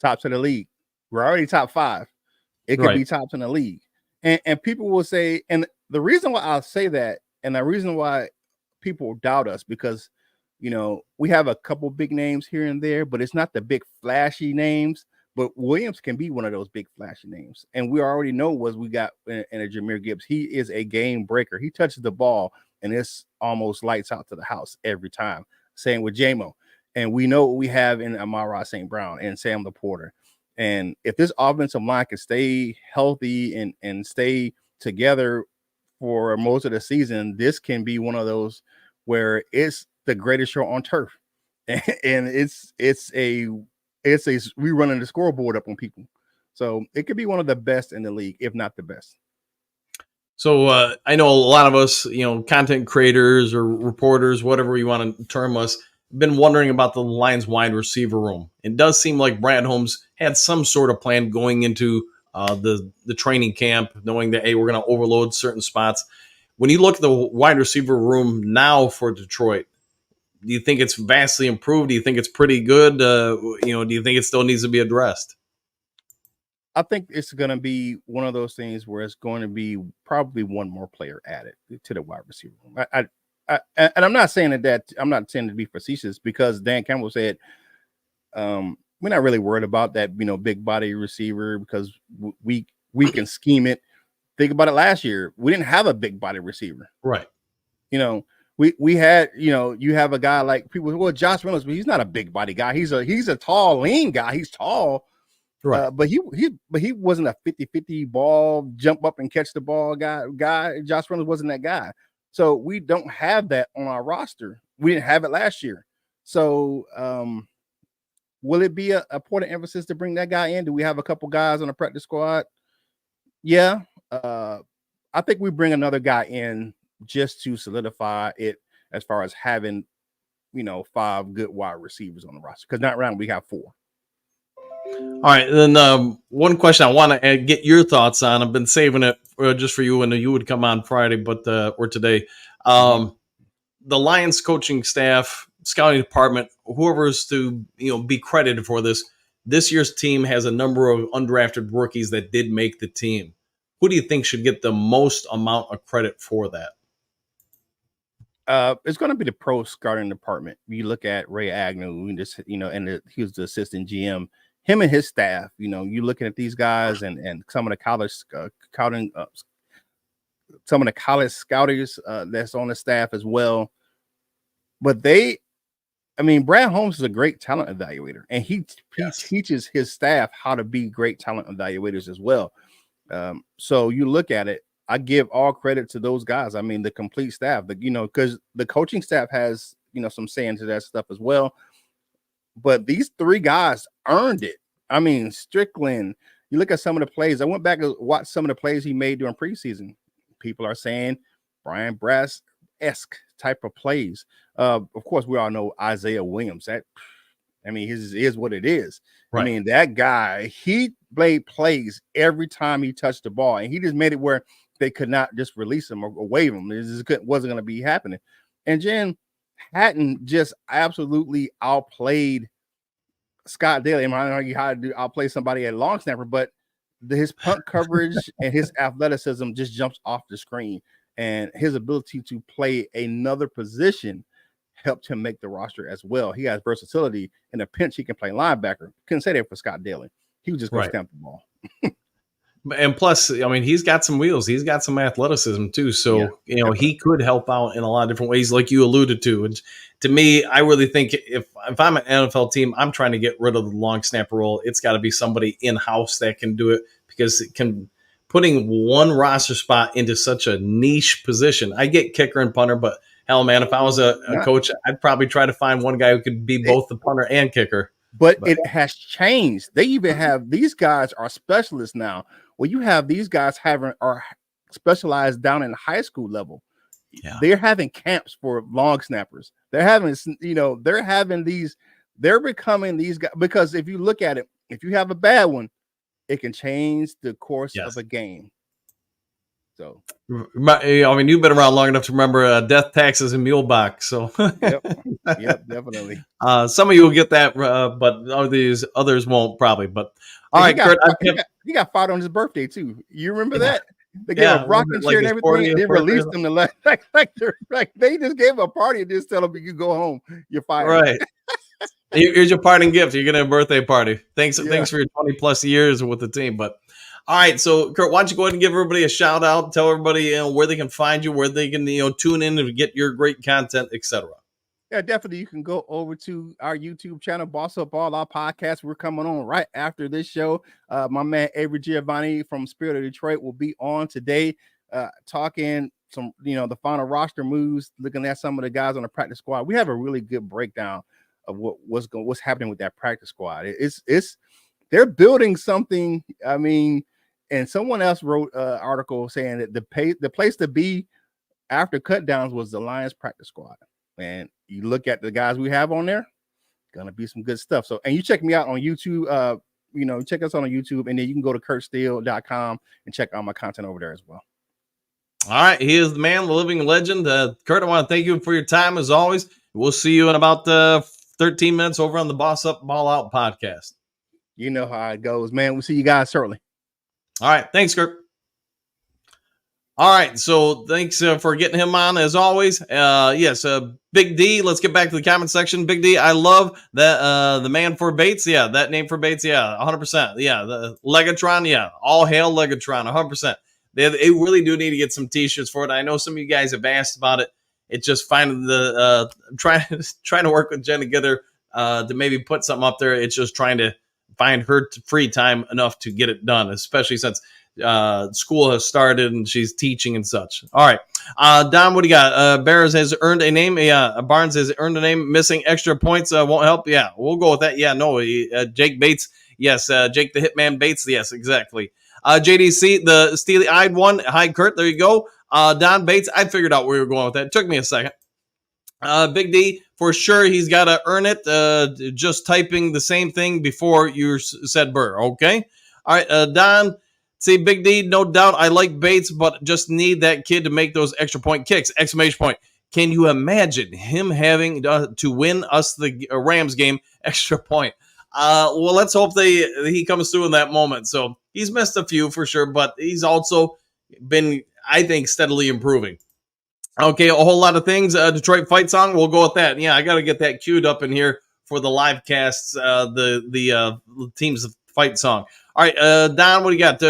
Tops in the league. We're already top 5. It could be tops in the league. And people will say, and the reason why I'll say that, and the reason why people doubt us, because, we have a couple big names here and there, but it's not the big flashy names. But Williams can be one of those big flashy names. And we already know what we got in a Jahmyr Gibbs. He is a game breaker. He touches the ball, and it's almost lights out to the house every time. Same with JMO. And we know what we have in Amon-Ra St. Brown and Sam Laporta. And if this offensive line can stay healthy and stay together for most of the season, this can be one of those where it's the greatest show on turf. And we running the scoreboard up on people. So it could be one of the best in the league, if not the best. So I know a lot of us, content creators or reporters, whatever you want to term us, been wondering about the Lions wide receiver room. It does seem like Brad Holmes had some sort of plan going into the training camp, knowing that, hey, we're going to overload certain spots. When you look at the wide receiver room now for Detroit, do you think it's vastly improved? Do you think it's pretty good? Do you think it still needs to be addressed? I think it's going to be one of those things where it's going to be probably one more player added to the wide receiver room. And I'm not saying I'm not saying to be facetious, because Dan Campbell said we're not really worried about that, big body receiver, because we can scheme it. Think about it. Last year, we didn't have a big body receiver, right? We had, you have a guy like people. Well, Josh Reynolds, but he's not a big body guy. He's a tall, lean guy. He's tall, right? But he wasn't a 50-50 ball jump up and catch the ball guy. Josh Reynolds wasn't that guy. So we don't have that on our roster. We didn't have it last year. So will it be a point of emphasis to bring that guy in? Do we have a couple guys on the practice squad? Yeah. I think we bring another guy in just to solidify it as far as having, 5 good wide receivers on the roster. Because not around, we have 4. All right. Then one question I want to get your thoughts on. I've been saving it just for you, and you would come on Friday, or today. The Lions coaching staff, scouting department, whoever's to be credited for this year's team has a number of undrafted rookies that did make the team. Who do you think should get the most amount of credit for that? It's going to be the pro scouting department. You look at Ray Agnew, and he was the assistant GM. Him and his staff, you're looking at these guys and some of the college scouting, some of the college scouters that's on the staff as well. But Brad Holmes is a great talent evaluator, and he teaches his staff how to be great talent evaluators as well. So you look at it, I give all credit to those guys. The complete staff, because the coaching staff has, some say into that stuff as well. But these 3 guys earned it. Strickland, you look at some of the plays. I went back and watched some of the plays he made during preseason. People are saying Brian Brass-esque type of plays. Of course, we all know Isaiah Williams. His is what it is. Right. That guy, he made plays every time he touched the ball, and he just made it where they could not just release him or waive him. It just wasn't going to be happening. And Jen Hatton just absolutely outplayed Scott Daly. I'm not arguing how to outplay somebody at long snapper, but his punt coverage and his athleticism just jumps off the screen, and his ability to play another position helped him make the roster as well. He has versatility. In a pinch, he can play linebacker. Couldn't say that for Scott Daly. He was just going to stamp the ball. And plus, he's got some wheels. He's got some athleticism too. So, he could help out in a lot of different ways, like you alluded to. And to me, I really think if I'm an NFL team, I'm trying to get rid of the long snapper role. It's got to be somebody in-house that can do it, because it can putting one roster spot into such a niche position. I get kicker and punter, but hell, man, if I was a coach, I'd probably try to find one guy who could be both the punter and kicker. But it has changed. They even have these guys are specialists now. Well, you have these guys are specialized down in high school level. Yeah. They're having camps for long snappers. They're having, they're becoming these guys, because if you look at it, if you have a bad one, it can change the course of a game. So, I mean, you've been around long enough to remember death, taxes, and mule box. So, yep, definitely. Some of you will get that, but these others won't probably. But all right, Kurt, he got fired on his birthday too. You remember that? They gave a rocking chair and everything, and they released him to like they just gave a party and just tell him you go home, you're fired. Right. Here's your parting gift. You're getting a birthday party. Thanks for your 20 plus years with the team. But all right, so Kurt, why don't you go ahead and give everybody a shout out? Tell everybody where they can find you, where they can tune in and get your great content, etc. Yeah, definitely. You can go over to our YouTube channel, Boss Up All Our Podcast. We're coming on right after this show. My man Avery Giovanni from Spirit of Detroit will be on today, talking some, the final roster moves, looking at some of the guys on the practice squad. We have a really good breakdown of what's happening with that practice squad. They're building something. I mean, and someone else wrote an article saying that the place to be after cut downs was the Lions practice squad. And you look at the guys we have on there, gonna be some good stuff. So, and you check me out on YouTube, check us out on YouTube, and then you can go to kurtsteele.com and check out my content over there as well. All right, he is the man, the living legend. Kurt, I want to thank you for your time as always. We'll see you in about 13 minutes over on the Boss Up Ball Out podcast. You know how it goes, man. We'll see you guys shortly. All right, thanks, Kurt. All right, so thanks for getting him on as always. Yes, Big D, let's get back to the comment section. Big D, I love that the man for Bates. Yeah, that name for Bates. Yeah, 100%. Yeah, the Legatron. Yeah, all hail Legatron, 100%. They really do need to get some T-shirts for it. I know some of you guys have asked about it. It's just finding the trying to work with Jen to get her to maybe put something up there. It's just trying to find her free time enough to get it done, especially since school has started and she's teaching and such. All right, Don, what do you got? Barnes has earned a name. Yeah, Barnes has earned a name. Missing extra points won't help. Yeah, we'll go with that. Yeah, no, Jake Bates. Yes, Jake the Hitman Bates. Yes, exactly. JDC, the steely-eyed one. Hi, Kurt. There you go. Don Bates. I figured out where you were going with that. It took me a second. Big D, for sure, he's got to earn it. Just typing the same thing before you said Burr. Okay. All right, Don. See, Big D, no doubt I like Bates, but just need that kid to make those extra point kicks. Exclamation point. Can you imagine him having to win us the Rams game extra point? Well, let's hope he comes through in that moment. So he's missed a few for sure, but he's also been, I think, steadily improving. Okay, a whole lot of things. Detroit fight song, we'll go with that. Yeah, I got to get that queued up in here for the live casts, the team's fight song. All right, Don, what do you got?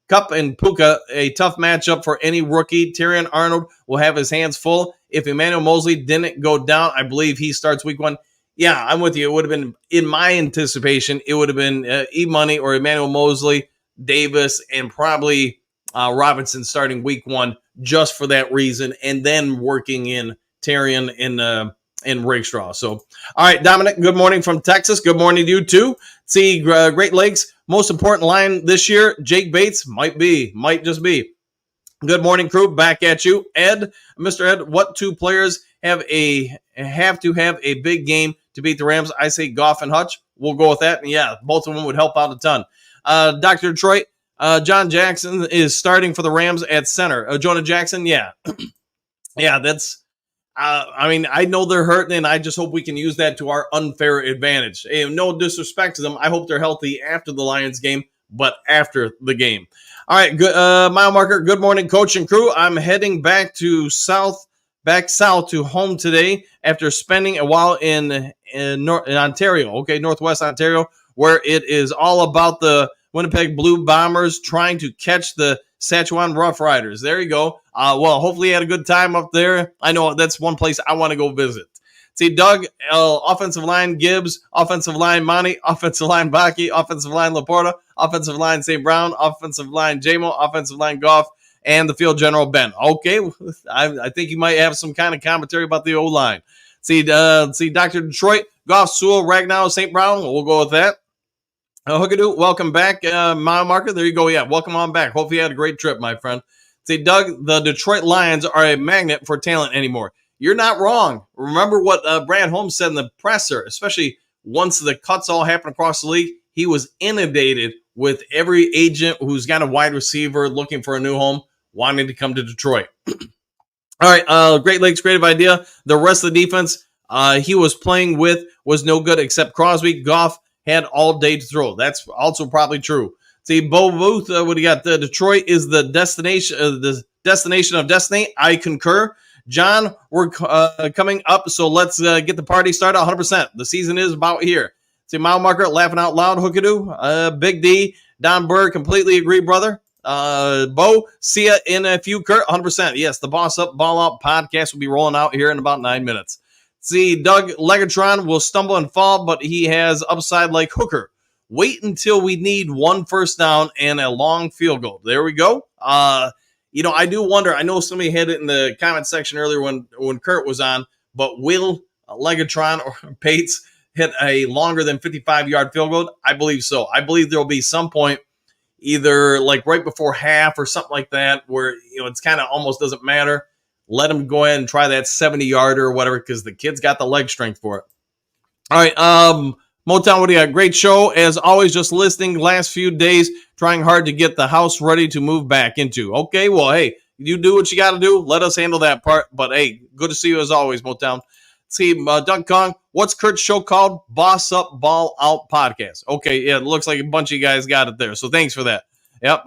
Cup and Puka, a tough matchup for any rookie. Terrion Arnold will have his hands full. If Emmanuel Mosley didn't go down, I believe he starts week 1. Yeah, I'm with you. It would have been, in my anticipation, it would have been E-Money or Emmanuel Mosley, Davis, and probably Robinson starting week 1 just for that reason, and then working in Terrion and Rakestraw. So, all right, Dominic, good morning from Texas. Good morning to you, too. See, Great Lakes, most important line this year, Jake Bates, might just be. Good morning, crew. Back at you. Ed, Mr. Ed, what two players have to have a big game to beat the Rams? I say Goff and Hutch. We'll go with that. And yeah, both of them would help out a ton. Dr. Detroit, John Jackson is starting for the Rams at center. Jonah Jackson, yeah. Yeah, that's, I know they're hurting, and I just hope we can use that to our unfair advantage. And no disrespect to them. I hope they're healthy after the Lions game, but after the game. All right, good, mile marker. Good morning, coach and crew. I'm heading back south to home today after spending a while in Ontario. Okay, Northwest Ontario, where it is all about the Winnipeg Blue Bombers trying to catch the Saskatchewan Rough Riders. There you go. Well, hopefully you had a good time up there. I know that's one place I want to go visit. See, Doug, offensive line Gibbs, offensive line Monty, offensive line Baki, offensive line Laporta, offensive line St. Brown, offensive line Jamo, offensive line Goff, and the field general Ben. Okay, I think you might have some kind of commentary about the O-line. See, Dr. Detroit, Goff, Sewell, Ragnow, St. Brown. We'll go with that. Hookadoo, welcome back, mile marker. There you go. Yeah, welcome on back. Hope you had a great trip, my friend. See, Doug, the Detroit Lions are a magnet for talent anymore. You're not wrong. Remember what Brad Holmes said in the presser, especially once the cuts all happened across the league. He was inundated with every agent who's got a wide receiver looking for a new home, wanting to come to Detroit. All right, Great Lakes creative idea. The rest of the defense he was playing with was no good except Crosby. Goff had all day to throw. That's also probably true. See, Bo Booth, what do you got? Detroit is the destination of destiny. I concur. John, we're coming up, so let's get the party started 100%. The season is about here. See, mile marker, laughing out loud, Hookadoo. Big D, Don Burr, completely agree, brother. Bo, see ya in a few, Kurt, 100%. Yes, the Boss Up, Ball Out podcast will be rolling out here in about 9 minutes. See, Doug Legatron will stumble and fall, but he has upside like Hooker. Wait until we need one first down and a long field goal. There we go. I do wonder. I know somebody had it in the comment section earlier when Kurt was on, but will Legatron or Pates hit a longer than 55-yard field goal? I believe so. I believe there will be some point, either like right before half or something like that, where it's kind of almost doesn't matter. Let him go ahead and try that 70-yarder or whatever, because the kid's got the leg strength for it. All right, Motown, what do you got? Great show. As always, just listening last few days, trying hard to get the house ready to move back into. Okay, well, hey, you do what you got to do. Let us handle that part. But, hey, good to see you as always, Motown. See, Doug Kong, what's Kurt's show called? Boss Up, Ball Out Podcast. Okay, yeah, it looks like a bunch of you guys got it there. So thanks for that. Yep,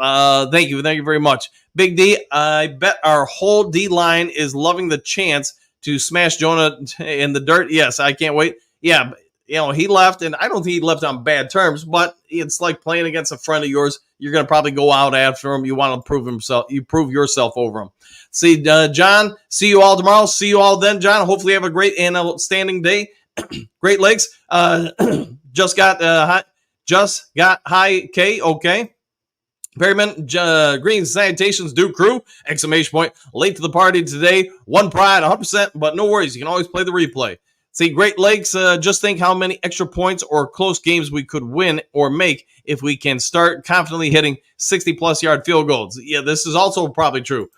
thank you very much. Big D, I bet our whole D-line is loving the chance to smash Jonah in the dirt. Yes, I can't wait. Yeah, he left, and I don't think he left on bad terms, but it's like playing against a friend of yours. You're going to probably go out after him. You want to prove yourself over him. See, John, see you all tomorrow. See you all then, John. Hopefully you have a great and outstanding day. Great Lakes, just got high K, okay. Perryman, Green Sanitations, Duke Crew, exclamation point. Late to the party today. One pride, 100%, but no worries. You can always play the replay. See, Great Lakes, just think how many extra points or close games we could win or make if we can start confidently hitting 60-plus yard field goals. Yeah, this is also probably true.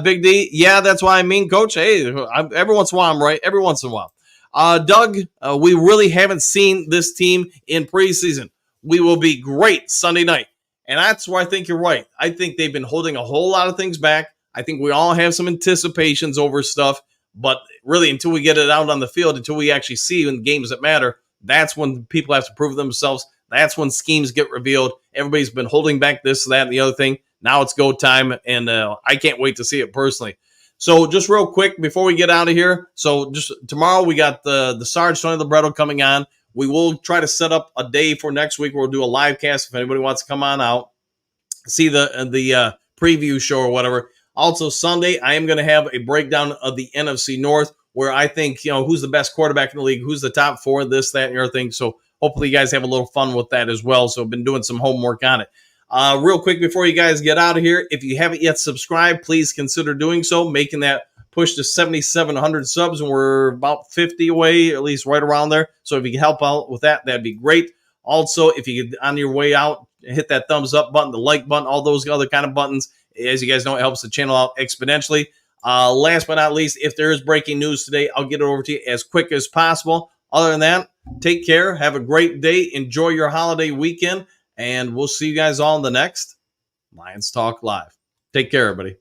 Big D, yeah, that's what I mean, Coach. Hey, every once in a while I'm right. Every once in a while. Doug, we really haven't seen this team in preseason. We will be great Sunday night. And that's where I think you're right. I think they've been holding a whole lot of things back. I think we all have some anticipations over stuff. But really, until we get it out on the field, until we actually see in games that matter, that's when people have to prove themselves. That's when schemes get revealed. Everybody's been holding back this, that, and the other thing. Now it's go time, and I can't wait to see it personally. So just real quick before we get out of here. So just tomorrow we got the Sarge Tony Libretto coming on. We will try to set up a day for next week where we'll do a live cast if anybody wants to come on out, see the preview show or whatever. Also, Sunday, I am going to have a breakdown of the NFC North where I think, who's the best quarterback in the league, who's the top four, this, that, and everything. So hopefully you guys have a little fun with that as well. So I've been doing some homework on it. Real quick before you guys get out of here, if you haven't yet subscribed, please consider doing so, making that push to 7,700 subs, and we're about 50 away, at least right around there. So if you can help out with that, that'd be great. Also, if you could, on your way out, hit that thumbs up button, the like button, all those other kind of buttons. As you guys know, it helps the channel out exponentially. Last but not least, if there is breaking news today, I'll get it over to you as quick as possible. Other than that, take care. Have a great day. Enjoy your holiday weekend. And we'll see you guys all in the next Lions Talk Live. Take care, everybody.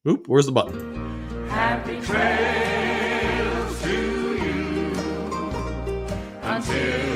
Oop, where's the button? Happy trails to you until